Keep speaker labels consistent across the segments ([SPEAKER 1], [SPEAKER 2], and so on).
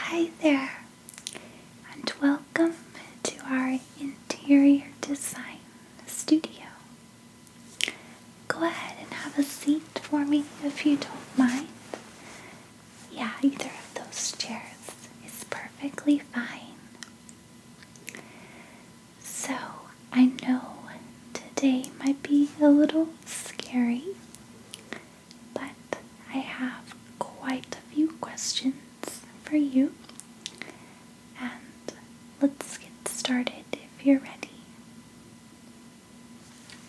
[SPEAKER 1] Hi there, and welcome to our interior design studio. Go ahead and have a seat for me if you don't mind. Yeah, either of those chairs is perfectly fine. So, I know today might be a little scary, but I have quite a few questions for you. And let's get started if you're ready.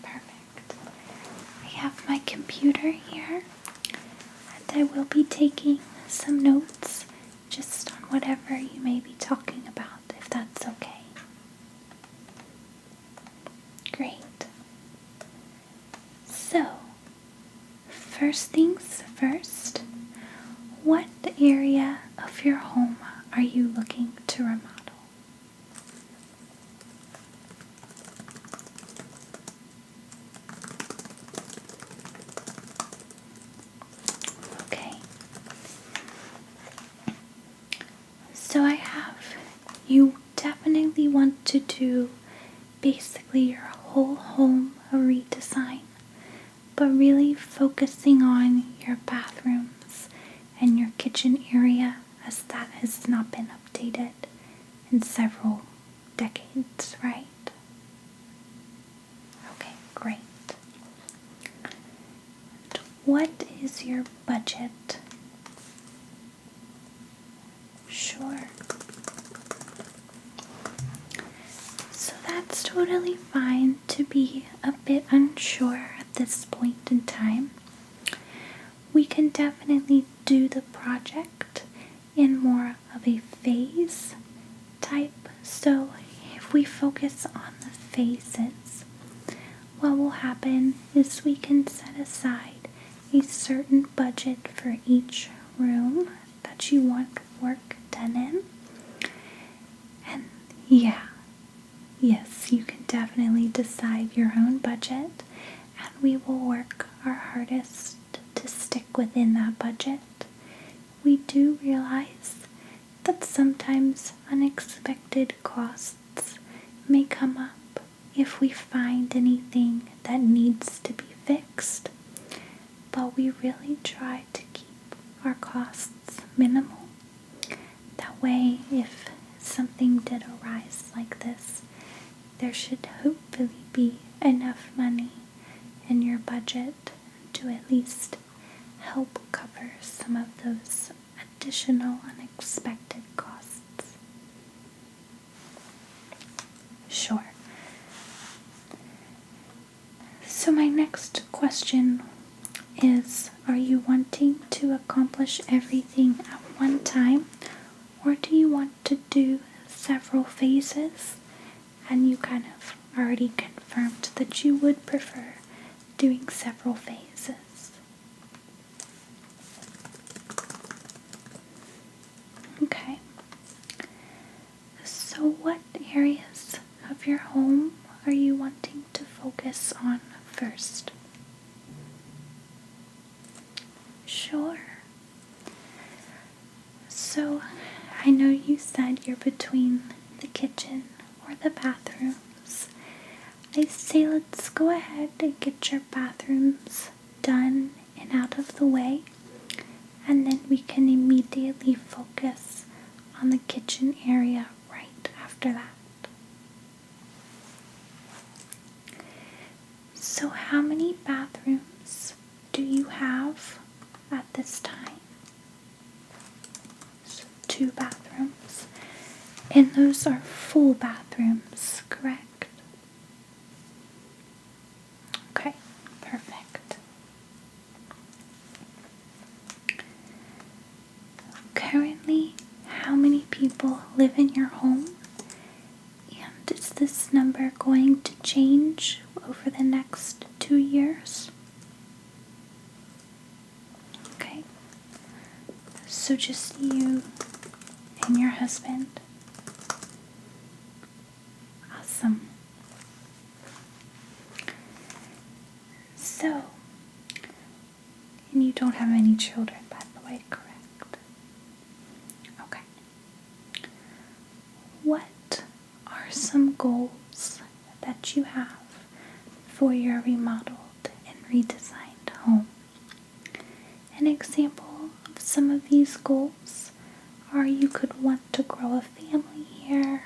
[SPEAKER 1] Perfect. I have my computer here, and I will be taking some notes just on whatever you may be talking about, if that's okay. Great. So, first things first, what area of your home are you looking to remodel? Okay. So I have, you definitely want to do basically your whole home a redesign, but really focusing on your bathrooms and your kitchen area, as that has not been updated in several decades, right? Okay, great. And what is your budget? Sure. So that's totally fine to be a bit unsure at this point in time. We can definitely do the project in more of a phase type. So if we focus on the phases, what will happen is we can set aside a certain budget for each room that you want work done in. And yes, you can definitely decide your own budget, and we will work our hardest to stick within that budget. We do realize that sometimes unexpected costs may come up if we find anything that needs to be fixed, but we really try to keep our costs minimal. That way, if something did arise like this, there should hopefully be enough money in your budget to at least help cover some of those additional unexpected costs. Sure. So my next question is, are you wanting to accomplish everything at one time, or do you want to do several phases? And you kind of already confirmed that you would prefer doing several phases. Okay. So what areas of your home are you wanting to focus on first? Sure. So I know you said you're between the kitchen or the bathrooms. I say let's go ahead and get your bathrooms done and out of the way, and then we can immediately focus on the kitchen area right after that. So how many bathrooms do you have at this time? So 2 bathrooms. And those are full bathrooms, correct? Okay, perfect. Currently, how many people live in your home? And is this number going to change over the next 2 years? Okay. So just you and your husband. Awesome. So, and you don't have any children, by the way, correct? Okay. some goals that you have for your remodeled and redesigned home. An example of some of these goals are you could want to grow a family here,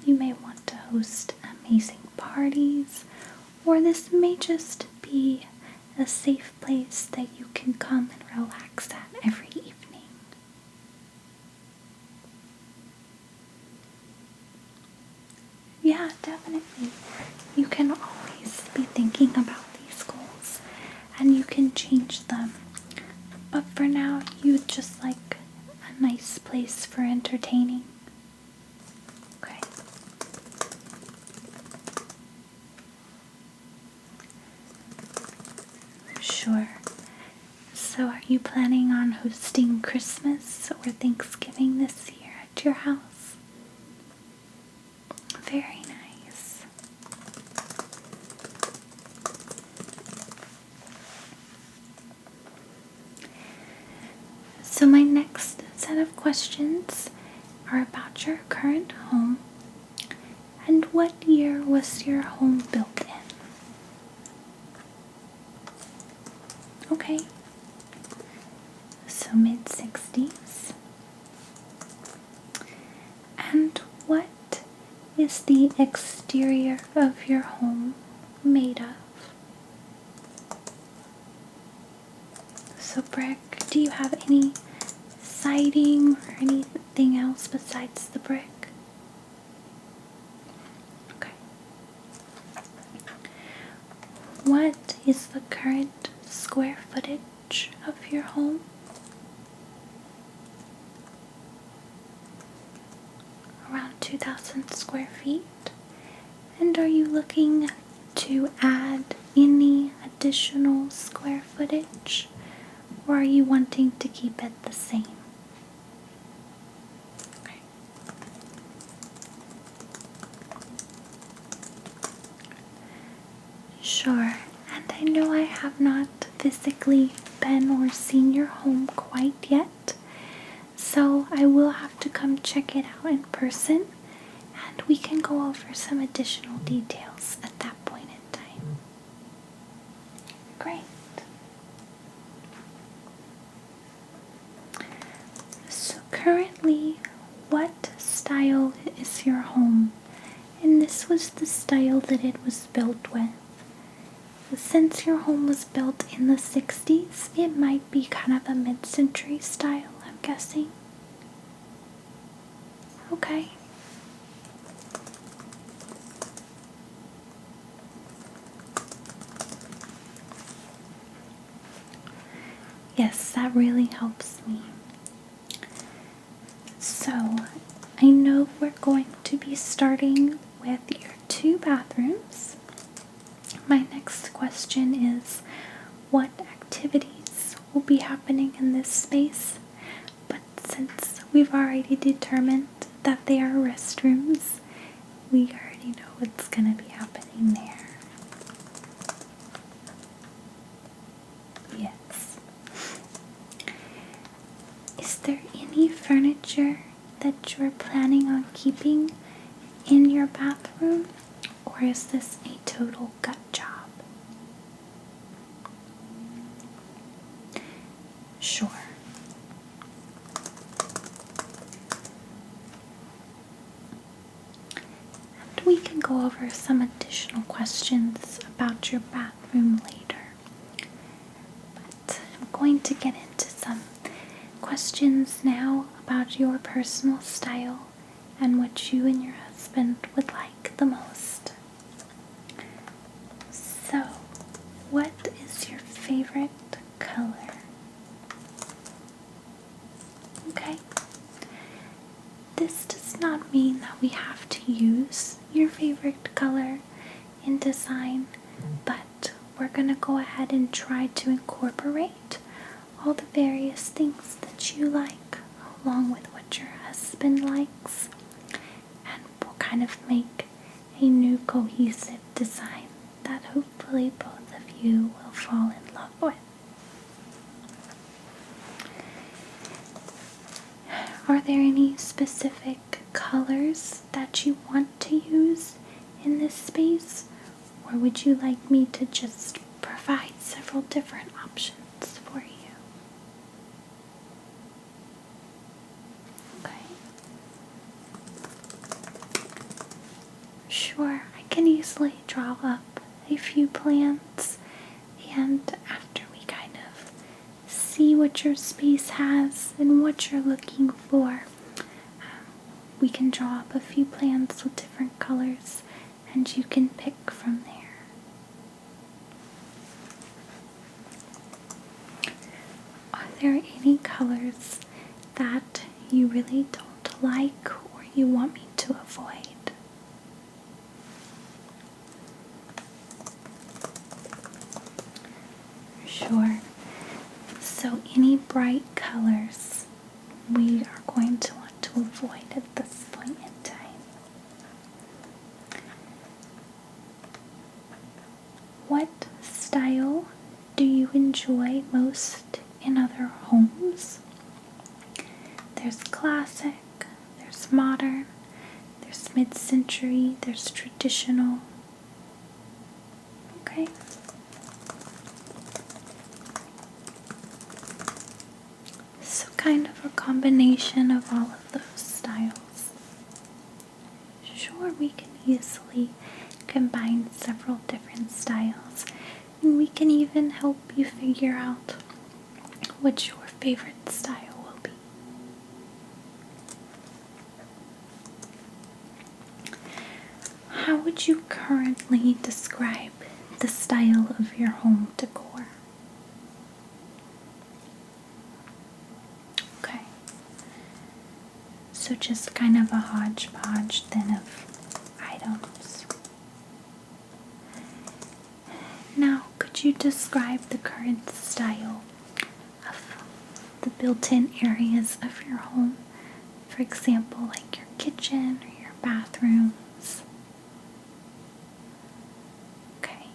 [SPEAKER 1] you may want to host amazing parties, or this may just be a safe place that you can come and relax at every evening. Yeah, definitely. You can always be thinking about these goals and you can change them. But for now, you would just like a nice place for entertaining. Okay. Sure. So are you planning on hosting Christmas or Thanksgiving this year at your house? Very nice. So my next set of questions are about your current home and what year was your home built in? Okay, so mid-60s. And what is the exterior of your home made of? So brick. Do you have any siding or anything else besides the brick? Okay. What is the current square footage of your home? Around 2,000 square feet. And are you looking to add any additional square footage, or are you wanting to keep it the same? Okay. Sure, and I know I have not physically been or seen your home quite yet, so I will have to come check it out in person, and we can go over some additional details at that point in time. Great. So currently, what style is your home? And this was the style that it was built with. Since your home was built in the 60s, it might be kind of a mid-century style, I'm guessing. Okay. Yes, that really helps me. So, I know we're going to be starting with your 2 bathrooms. My next question is, what activities will be happening in this space? But since we've already determined that they are restrooms, we already know what's going to be happening there. Yes. Is there any furniture that you're planning on keeping in your bathroom, or is this a total gut job? Sure. And we can go over some additional questions about your bathroom later. But I'm going to get into some questions now about your personal style and what you and your husband would like the most. So, what is your favorite color? Okay. This does not mean that we have to use your favorite color in design, but we're going to go ahead and try to incorporate all the various things that you like along with what your husband likes, and we'll kind of make a new cohesive design that hopefully both of you will fall in love with. Are there any specific colors that you want to use in this space, or would you like me to just provide several different options for you? Okay. Sure, I can easily draw up a few plans, and after we kind of see what your space has and what you're looking for, we can draw up a few plans with different colors and you can pick from there. Are there any colors that you really don't like or you want me to avoid? Sure. So any bright colors we are going to want to avoid at this point in time. What style do you enjoy most in other homes? There's classic, there's modern, there's mid-century, there's traditional. Okay. So kind of a combination of all of those styles. Sure, we can easily combine several different styles, and we can even help you figure out what your favorite style will be. How would you currently describe the style of your home decor? Okay. So just kind of a hodgepodge then of items. Now, could you describe the current style of the built-in areas of your home? For example, like your kitchen or your bathrooms. Okay.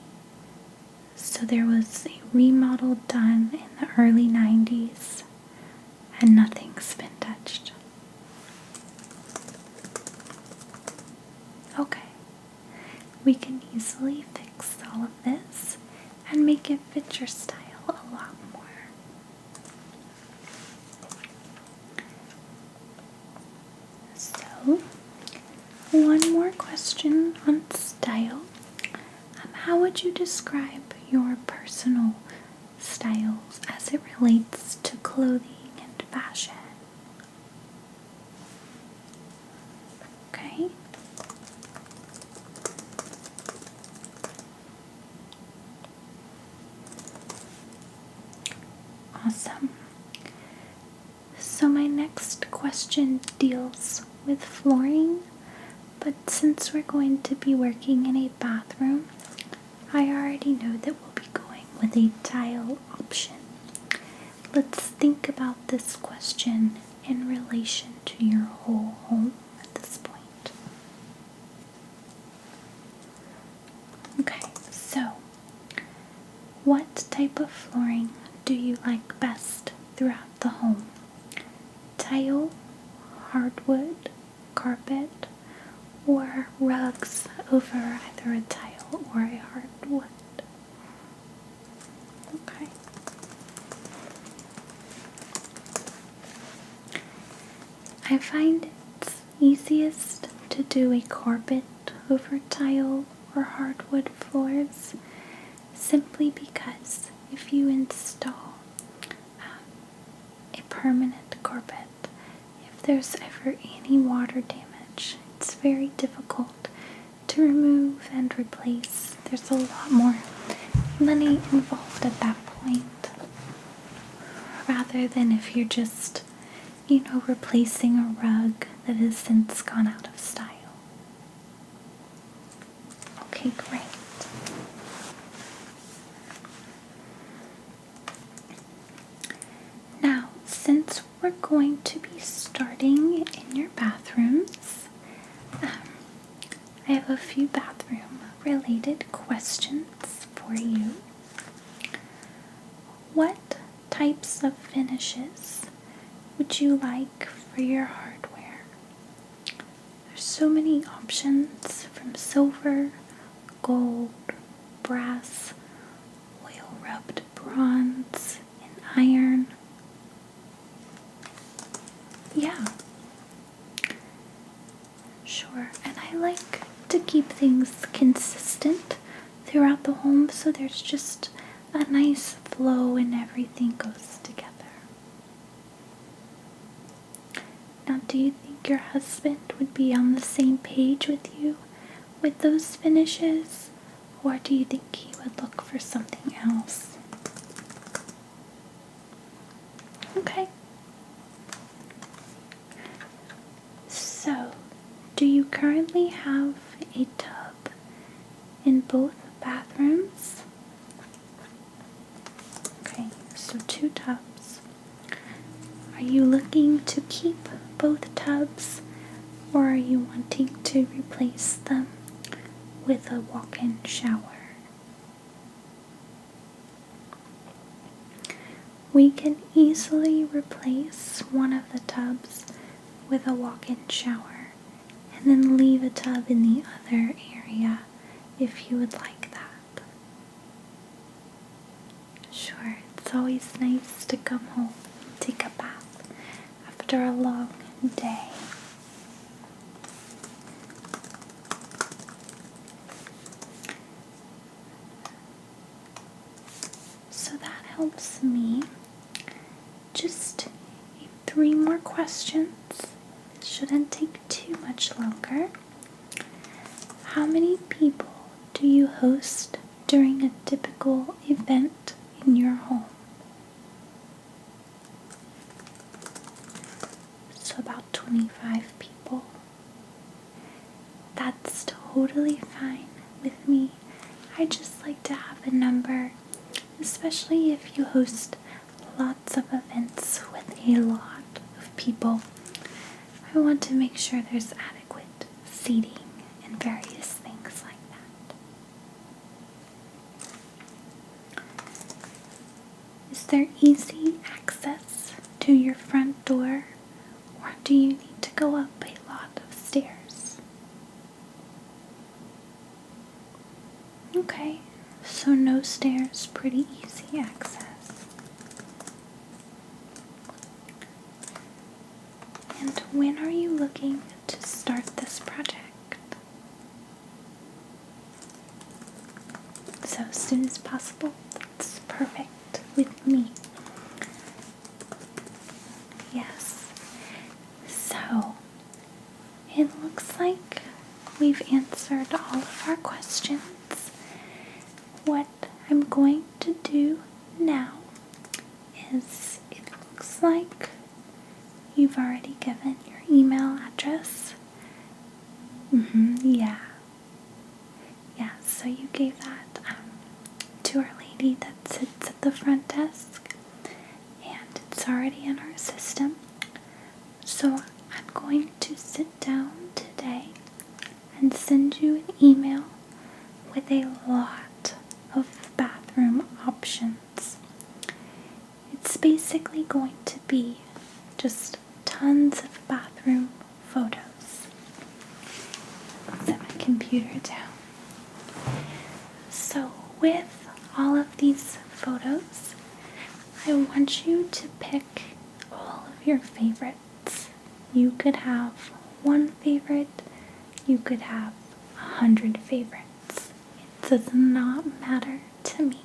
[SPEAKER 1] So there was a remodel done in the early 90s and nothing's been touched. Okay. We can easily fix all of this and make it fit your style a lot more. So, one more question on style. How would you describe your personal styles as it relates to clothing and fashion? Okay. Awesome. So my next question deals with flooring, but since we're going to be working in a bathroom, I already know that we'll be going with a tile option. Let's think about this question in relation to your whole home at this point. Okay, so what type of flooring do you like best throughout the home? Tile, hardwood, carpet, or rugs over either a tile or a hardwood? Okay. I find it's easiest to do a carpet over tile or hardwood floors simply because if you install a permanent carpet, if there's ever any water damage, it's very difficult to remove and replace. There's a lot more money involved at that point, rather than if you're just, replacing a rug that has since gone out of style. Okay, great. Now, since we're going to be starting in your bathrooms, I have a few bathroom related questions for you. What types of finishes would you like for your hardware? There's so many options from silver, gold, brass, oil rubbed bronze, and iron. Yeah, sure. And I like to keep things consistent throughout the home so there's just a nice flow and everything goes together. Now, do you think your husband would be on the same page with you with those finishes, or do you think he would look for something else? Okay. So, do you currently have a tub in both bathrooms? Okay, so 2 tubs. Are you looking to keep both tubs, or are you wanting to replace them with a walk-in shower? We can easily replace one of the tubs with a walk-in shower and then leave a tub in the other area if you would like that. Sure, it's always nice to come home and take a bath after a long day. So that helps me. Just 3 more questions. It shouldn't take too much longer. How many people do you host during a typical event in your home? So about 25 people. That's totally fine with me. I just like to have a number, especially if you host lots of events with a lot of people. I want to make sure there's adequate seating and various things like that. Is there easy access to your front door, or do you need to go up a lot of stairs? Okay, so no stairs, pretty easy access. And when are you looking to start this project? So as soon as possible. That's perfect with me. Yes. So it looks like we've answered all of our questions. What I'm going to do now is, it looks like you've already given your email address. Yeah. Yeah, so you gave that to our lady that sits at the front desk, and it's already in our system. So I'm going to sit down today and send you an email with a lot of bathroom options. It's basically going to be just tons of bathroom photos. Set my computer down. So with all of these photos, I want you to pick all of your favorites. You could have 1 favorite, you could have 100 favorites. It does not matter to me.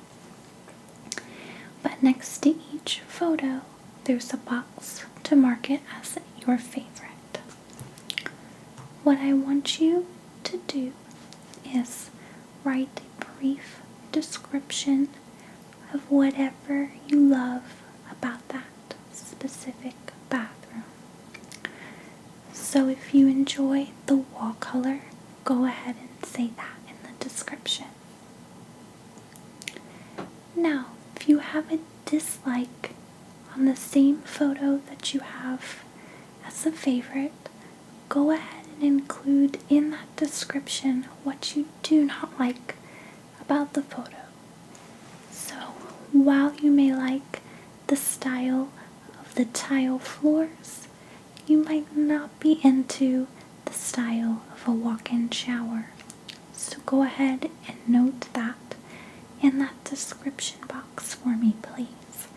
[SPEAKER 1] But next to each photo, there's a box to mark it as your favorite. What I want you to do is write a brief description of whatever you love about that specific bathroom. So if you enjoy the wall color, go ahead and say that in the description. Now, if you have a dislike on the same photo that you have as a favorite, go ahead and include in that description what you do not like about the photo. So, while you may like the style of the tile floors, you might not be into the style of a walk-in shower. So go ahead and note that in that description box for me, please.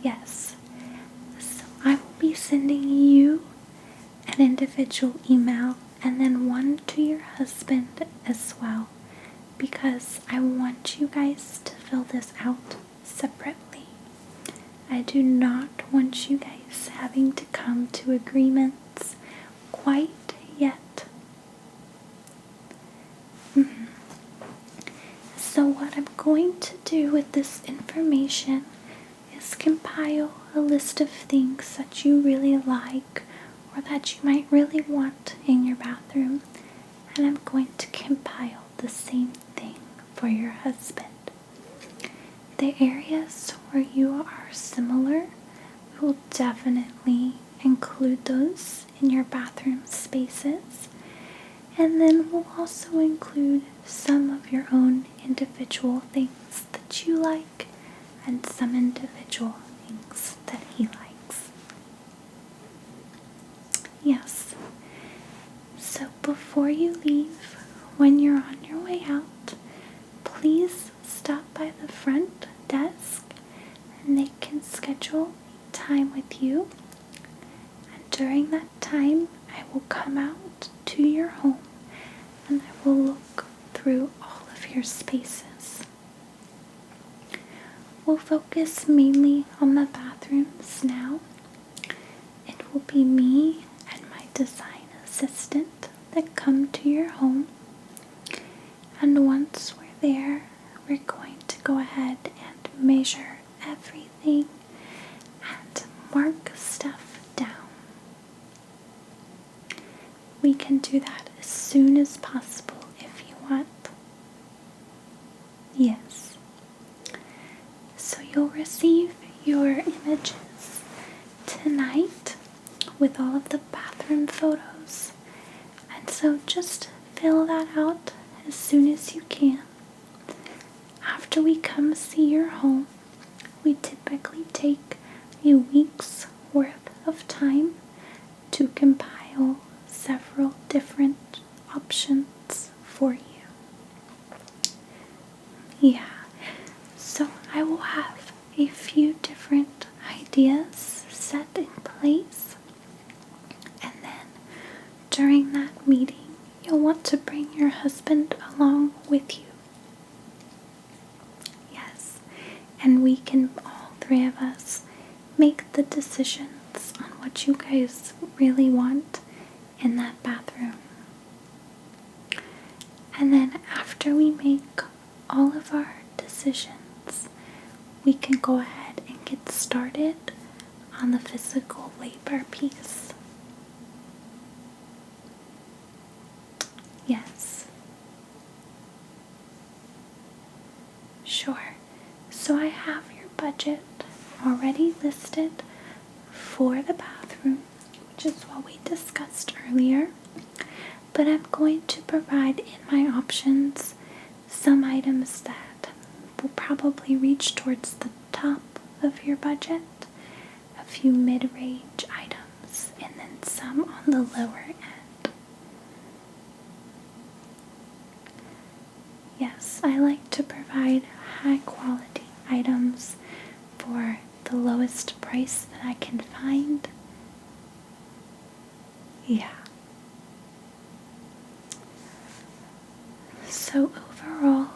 [SPEAKER 1] Yes, so I will be sending you an individual email and then one to your husband as well, because I want you guys to fill this out separately. I do not want you guys having to come to agreements quite yet. So what I'm going to do with this information is compile a list of things that you really like or that you might really want in your bathroom, and I'm going to compile the same thing for your husband. The areas where you are similar, we will definitely include those in your bathroom spaces, and then we'll also include some of your own individual things that you like and some individual things that he likes. Yes. So before you leave, when you're on your way out, please stop by the front desk and they can schedule a time with you. And during that time, I will come out to your home and I will look through all of your spaces. We'll focus mainly on the bathrooms now. It will be me and my design assistant that come to your home. And once we're there, we're going to go ahead and measure everything and mark stuff down. We can do that as soon as possible if you want. Yes. So you'll receive your images tonight with all of the bathroom photos. And so just fill that out as soon as you can. After we come see your home, we typically take a week's worth of time to compile several different options for you. Yeah, so I will have a few different ideas set in place, and then during that meeting, you'll want to bring your husband along with you. Yes, and we can, all three of us, make the decisions on what you guys really want in that bathroom. And then after we make all of our decisions, we can go ahead and get started on the physical labor piece. Yes. Sure. So I have your budget already listed for the bathroom, which is what we discussed earlier. But I'm going to provide in my options some items that will probably reach towards the top of your budget, a few mid-range items, and then some on the lower end. Yes, I like to provide high quality items for the lowest price that I can find. Yeah. So overall,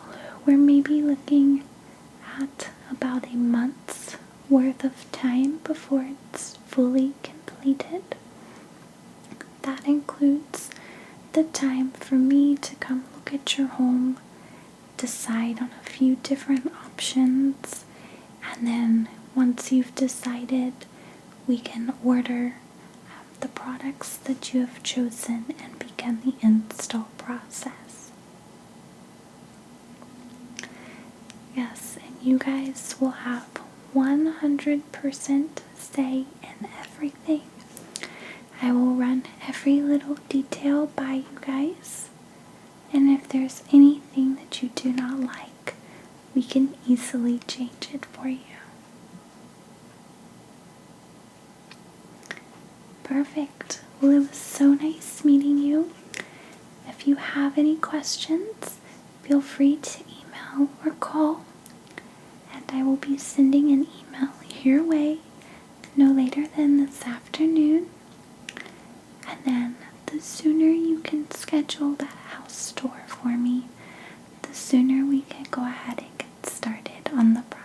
[SPEAKER 1] we're maybe looking at about a month's worth of time before it's fully completed. That includes the time for me to come look at your home, decide on a few different options, and then once you've decided, we can order the products that you have chosen and begin the install process. Yes, and you guys will have 100% say in everything. I will run every little detail by you guys, and if there's anything that you do not like, we can easily change it for you. Perfect. Well, it was so nice meeting you. If you have any questions, feel free to email or call, and I will be sending an email your way no later than this afternoon. And then the sooner you can schedule that house tour for me, the sooner we can go ahead and get started on the process.